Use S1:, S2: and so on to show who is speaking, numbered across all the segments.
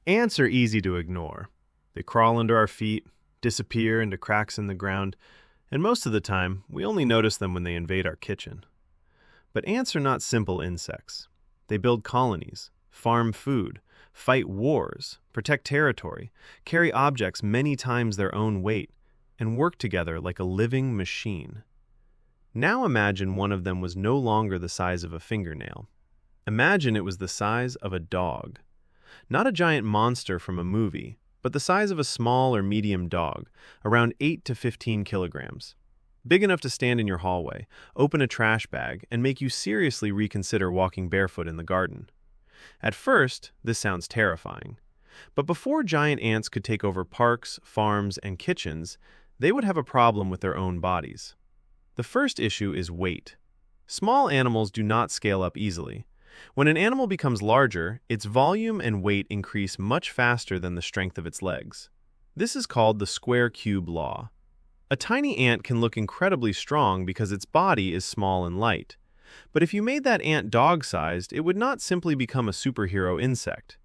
S1: Ants are easy to ignore. They crawl under our feet, disappear into cracks in the ground, and most of the time, we only notice them when they invade our kitchen. But ants are not simple insects. They build colonies, farm food, fight wars, protect territory, carry objects many times their own weight, and work together like a living machine. Now imagine one of them was no longer the size of a fingernail. Imagine it was the size of a dog. Not a giant monster from a movie, but the size of a small or medium dog, around 8 to 15 kilograms. Big enough to stand in your hallway, open a trash bag, and make you seriously reconsider walking barefoot in the garden. At first, this sounds terrifying. But before giant ants could take over parks, farms, and kitchens, they would have a problem with their own bodies. The first issue is weight. Small animals do not scale up easily. When an animal becomes larger, its volume and weight increase much faster than the strength of its legs. This is called the square cube law. A tiny ant can look incredibly strong because its body is small and light. But if you made that ant dog-sized, it would not simply become a superhero insect.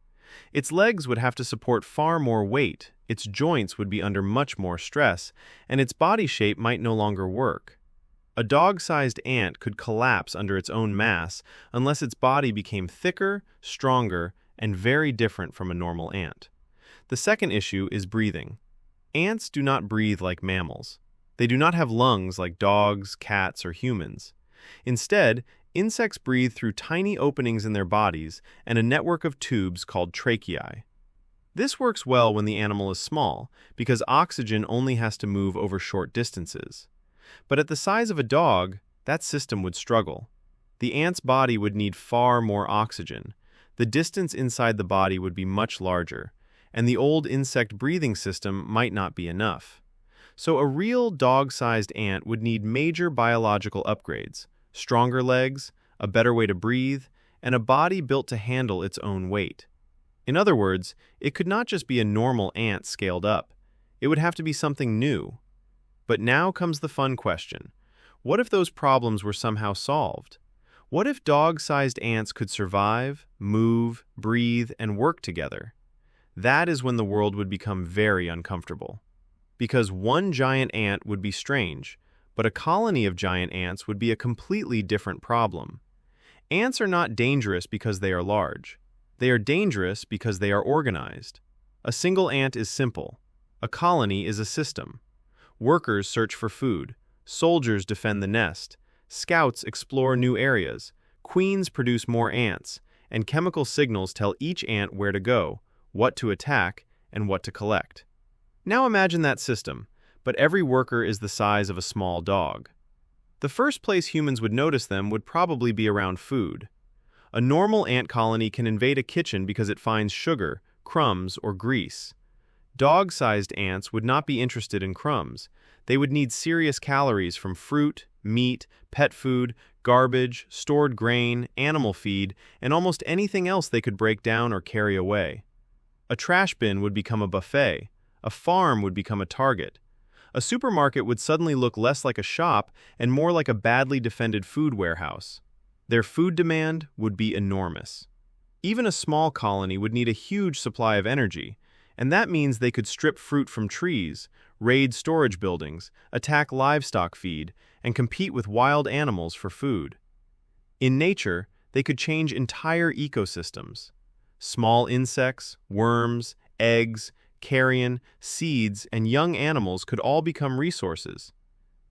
S1: Its legs would have to support far more weight, its joints would be under much more stress, and its body shape might no longer work. A dog-sized ant could collapse under its own mass unless its body became thicker, stronger, and very different from a normal ant. The second issue is breathing. Ants do not breathe like mammals. They do not have lungs like dogs, cats, or humans. Instead, insects breathe through tiny openings in their bodies and a network of tubes called tracheae. This works well when the animal is small, because oxygen only has to move over short distances. But at the size of a dog, that system would struggle. The ant's body would need far more oxygen. The distance inside the body would be much larger, and the old insect breathing system might not be enough. So a real dog-sized ant would need major biological upgrades: stronger legs, a better way to breathe, and a body built to handle its own weight. In other words, it could not just be a normal ant scaled up. It would have to be something new. But now comes the fun question. What if those problems were somehow solved? What if dog-sized ants could survive, move, breathe, and work together? That is when the world would become very uncomfortable. Because one giant ant would be strange, but a colony of giant ants would be a completely different problem. Ants are not dangerous because they are large. They are dangerous because they are organized. A single ant is simple. A colony is a system. Workers search for food. Soldiers defend the nest. Scouts explore new areas. Queens produce more ants. And chemical signals tell each ant where to go, what to attack, and what to collect. Now imagine that system, but every worker is the size of a small dog. The first place humans would notice them would probably be around food. A normal ant colony can invade a kitchen because it finds sugar, crumbs, or grease. Dog-sized ants would not be interested in crumbs. They would need serious calories from fruit, meat, pet food, garbage, stored grain, animal feed, and almost anything else they could break down or carry away. A trash bin would become a buffet. A farm would become a target. A supermarket would suddenly look less like a shop and more like a badly defended food warehouse. Their food demand would be enormous. Even a small colony would need a huge supply of energy, and that means they could strip fruit from trees, raid storage buildings, attack livestock feed, and compete with wild animals for food. In nature, they could change entire ecosystems. Small insects, worms, eggs, carrion, seeds, and young animals could all become resources.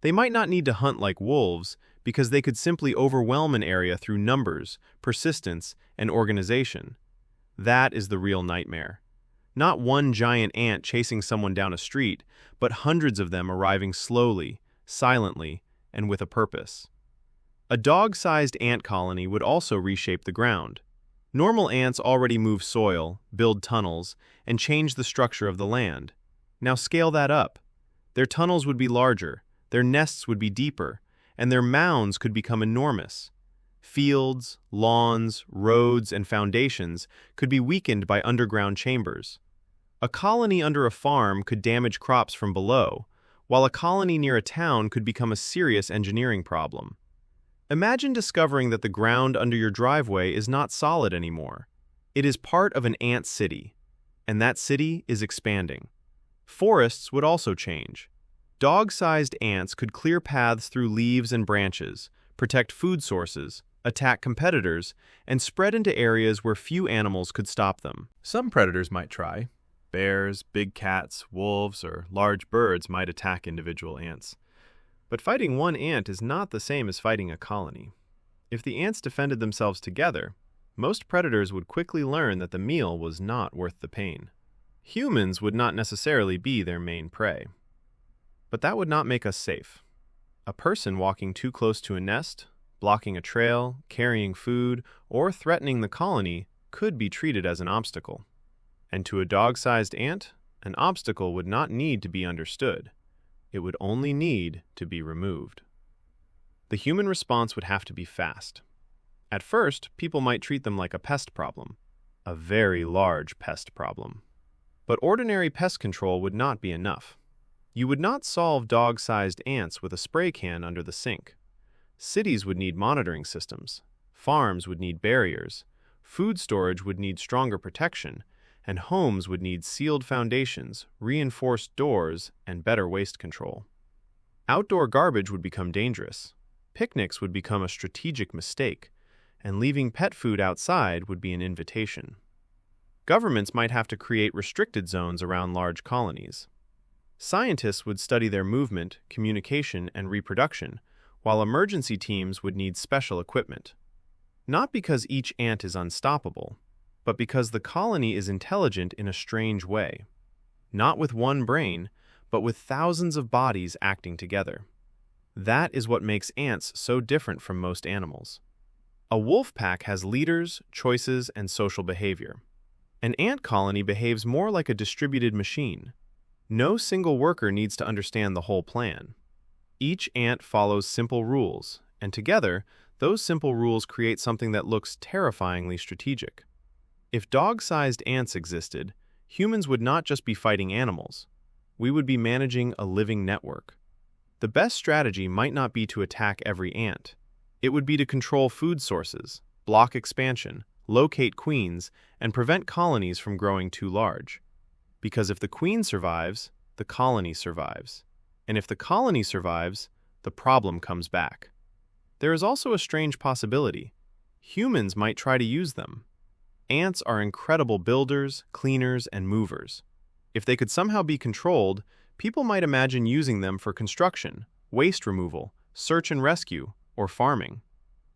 S1: They might not need to hunt like wolves, because they could simply overwhelm an area through numbers, persistence, and organization. That is the real nightmare. Not one giant ant chasing someone down a street, but hundreds of them arriving slowly, silently, and with a purpose. A dog-sized ant colony would also reshape the ground. Normal ants already move soil, build tunnels, and change the structure of the land. Now scale that up. Their tunnels would be larger, their nests would be deeper, and their mounds could become enormous. Fields, lawns, roads, and foundations could be weakened by underground chambers. A colony under a farm could damage crops from below, while a colony near a town could become a serious engineering problem. Imagine discovering that the ground under your driveway is not solid anymore. It is part of an ant city. and that city is expanding. Forests would also change. Dog-sized ants could clear paths through leaves and branches, protect food sources, attack competitors, and spread into areas where few animals could stop them. Some predators might try. Bears, big cats, wolves, or large birds might attack individual ants. But fighting one ant is not the same as fighting a colony. If the ants defended themselves together, most predators would quickly learn that the meal was not worth the pain. Humans would not necessarily be their main prey. But that would not make us safe. A person walking too close to a nest, blocking a trail, carrying food, or threatening the colony could be treated as an obstacle. And to a dog-sized ant, an obstacle would not need to be understood. It would only need to be removed. The human response would have to be fast. At first, people might treat them like a pest problem, a very large pest problem. But ordinary pest control would not be enough. You would not solve dog-sized ants with a spray can under the sink. Cities would need monitoring systems, farms would need barriers, food storage would need stronger protection, and homes would need sealed foundations, reinforced doors, and better waste control. Outdoor garbage would become dangerous. Picnics would become a strategic mistake, and leaving pet food outside would be an invitation. Governments might have to create restricted zones around large colonies. Scientists would study their movement, communication, and reproduction, while emergency teams would need special equipment. Not because each ant is unstoppable, but because the colony is intelligent in a strange way. Not with one brain, but with thousands of bodies acting together. That is what makes ants so different from most animals. A wolf pack has leaders, choices, and social behavior. An ant colony behaves more like a distributed machine. No single worker needs to understand the whole plan. Each ant follows simple rules, and together, those simple rules create something that looks terrifyingly strategic. If dog-sized ants existed, humans would not just be fighting animals. We would be managing a living network. The best strategy might not be to attack every ant. It would be to control food sources, block expansion, locate queens, and prevent colonies from growing too large. Because if the queen survives, the colony survives. And if the colony survives, the problem comes back. There is also a strange possibility. Humans might try to use them. Ants are incredible builders, cleaners, and movers. If they could somehow be controlled, people might imagine using them for construction, waste removal, search and rescue, or farming.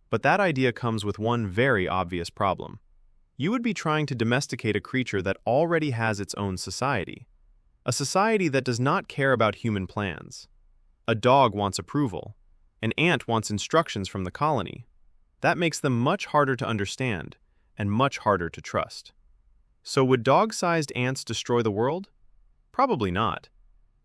S1: But that idea comes with one very obvious problem. You would be trying to domesticate a creature that already has its own society. A society that does not care about human plans. A dog wants approval. An ant wants instructions from the colony. That makes them much harder to understand and much harder to trust. So would dog-sized ants destroy the world? Probably not.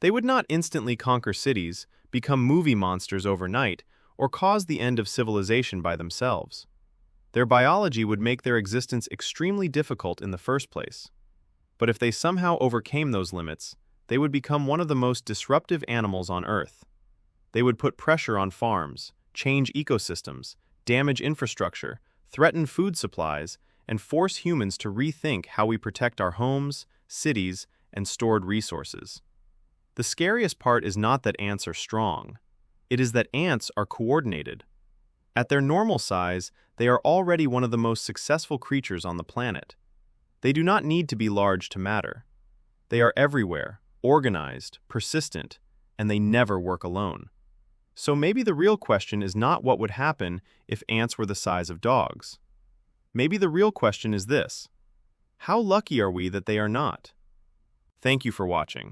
S1: They would not instantly conquer cities, become movie monsters overnight, or cause the end of civilization by themselves. Their biology would make their existence extremely difficult in the first place. But if they somehow overcame those limits, they would become one of the most disruptive animals on Earth. They would put pressure on farms, change ecosystems, damage infrastructure, threaten food supplies, and force humans to rethink how we protect our homes, cities, and stored resources. The scariest part is not that ants are strong. It is that ants are coordinated. At their normal size, they are already one of the most successful creatures on the planet. They do not need to be large to matter. They are everywhere, organized, persistent, and they never work alone. So maybe the real question is not what would happen if ants were the size of dogs. Maybe the real question is this: how lucky are we that they are not? Thank you for watching.